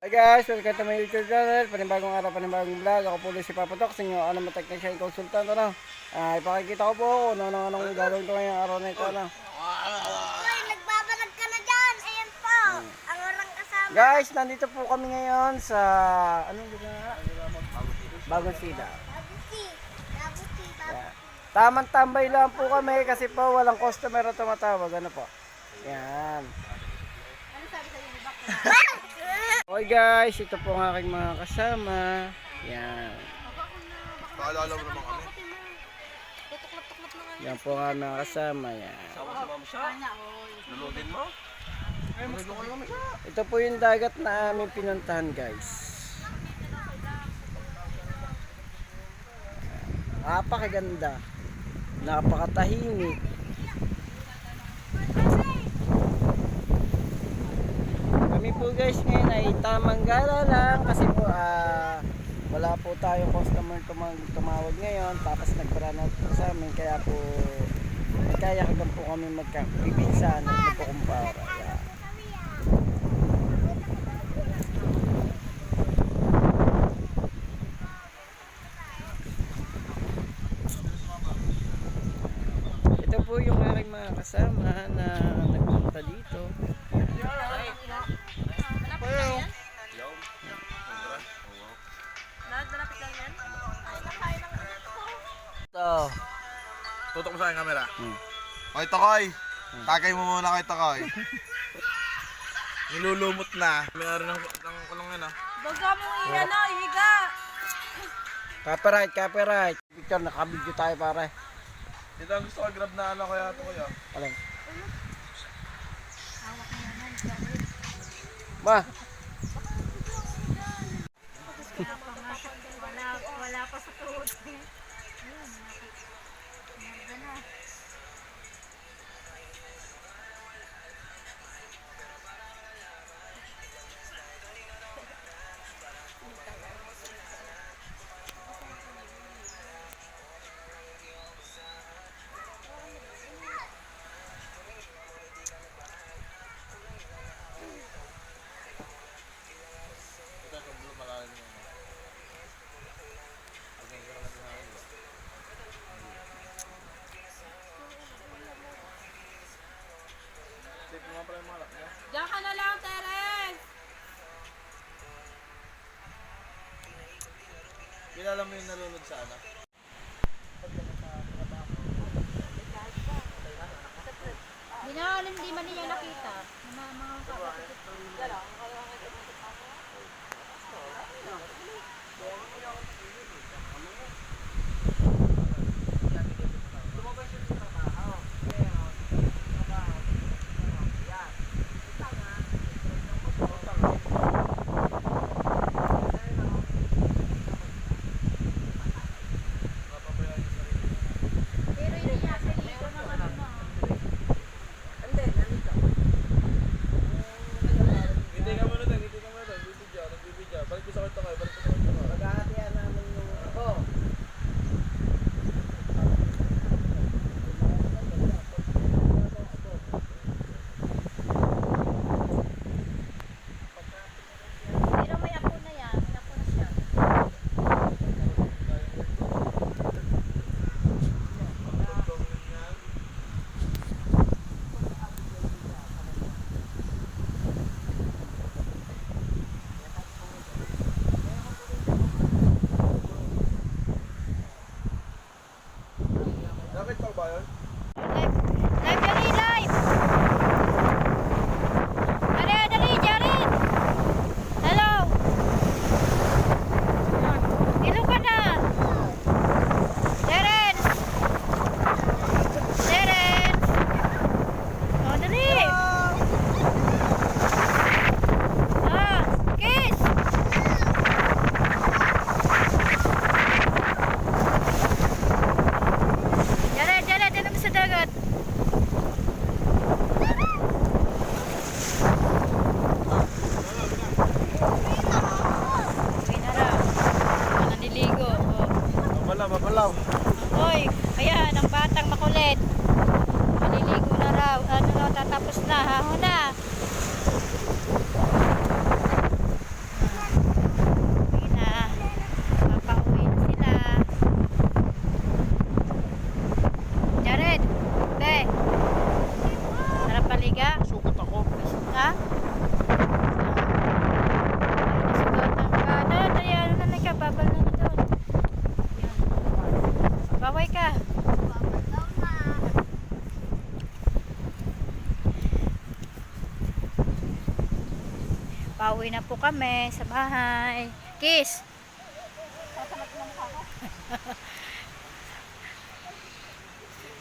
Hi guys, welcome to my YouTube channel. Panibagong araw, panibagong vlog. Ako po ulit si Papa Tox, inyo ano technician consultant. Ipakikita ko po kung anong gagawin ko ngayong araw na ito. Nagbabalag ka na dyan. Ayan po. Ang orang kasama. Guys, nandito po kami ngayon sa anong dito nga? Bagong Sida. Babuti. Babuti. Yeah. Tamang tambay lang po kami kasi po walang customer na tumatawag. Ano po? Yan. Ano sabi sa'yo ni Bak? Okay guys, ito po ang aking mga kasama. Yan. Paalala mo naman kami. Tutuklap-tuklap na nga. Yan po ang mga kasama. Yan. Sama si Ma'am siya. Lulugin mo? Ito po yung dagat na aming pinuntahan guys. Napakaganda. Napakatahimik. Kami po guys ngayon ay tamang gala lang kasi po wala po tayong customer tumawag ngayon, tapos nagbara na po sa amin, kaya po nagkayakagan po kami magkakibinsan at magkukumpara. Yeah. Ito po yung aking mga kasama na nagpunta dito. Ito. Tutok mo sa akin camera. Okay, Tokoy. Tagay mo muna kay Tokoy. Nilulumot na. Mayroon ng kulong yan ah. Baga mo ihiga. Copyright. Picture, nakabidyo tayo pare. Dito ang gusto ko grab na ano kaya Tokoy ah. Alin? Ma, Wala pa sa tuhod. Diyan ka na lang, Terence! Kilala mo yung nalunod sa ano? Hindi man niya nakita. Mga kapatid. Pero yun niya, sa ligo naman na. Hindi ka muna tayo, nagbibidya. Balik ko sa kay Tokoy, maghahatian namin yung ako. Pero may ako na yan. May ako na siya. Dapat pa ba yun? Live, live! Dali, Jared! Hello! Ilo ka na! Terence! Oh, dali! Kiss! Jared, dyan naman sa dagat. Uwi na raw. Naliligo. Mabalaw. Hoy, ayan, ang batang makulit. Naliligo na raw. Tatapos na, hahon na. Pauwi na po kami sa bahay. Kiss!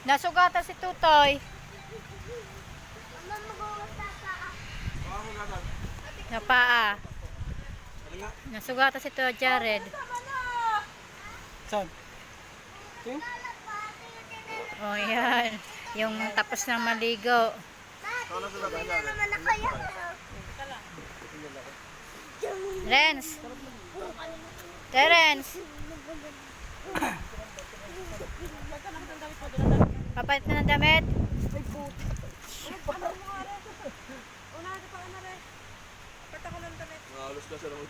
Nasugatan si Tutoy. Na paa. Nasugatan si Tutoy Jared. Saan? Okay? Oh, yan. Yung tapos na maligo. Renz. Terence. Papalit na ng damit. Halos na siya naman.